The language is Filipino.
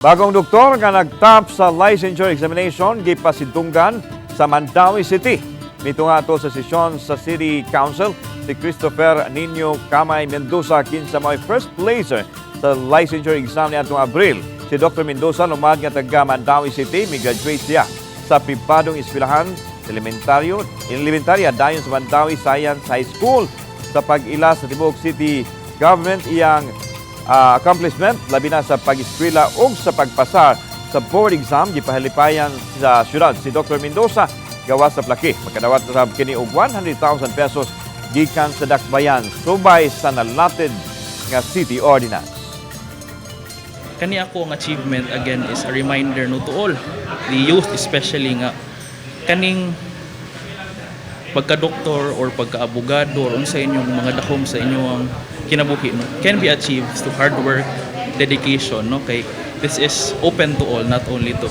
Bagong doktor nga nag-top sa licensure examination gipasidunggan sa Mandaue City. Nito nga to sa sesyon sa City Council, si Christopher Nino Kamay Mendoza kinsa may first placer sa licensure exam niadtong Abril. Si Dr. Mendoza lumad nga taga Mandaue City, mi-graduate siya sa pribadong eskwelahan elementarya dayon sa Mandaue Science High School. Sa pag-ila sa Tibuok City Government iyang accomplishment labi na sa pag-eskwela ug sa pagpasar sa board exam gipahalipayan sa siyudad. Si Dr. Mendoza gawas sa plake, makadawat sa kini og 100,000 pesos gikan sa dakbayan subay sa nalatid nga city ordinance. Kani ako ang achievement again is a reminder no to all the youth, especially nga kaning pagka-doktor or pagka-abogado or unsa inyong mga dakom sa inyong kinabuhi no, can be achieved through hard work, dedication, no, kay this is open to all, not only to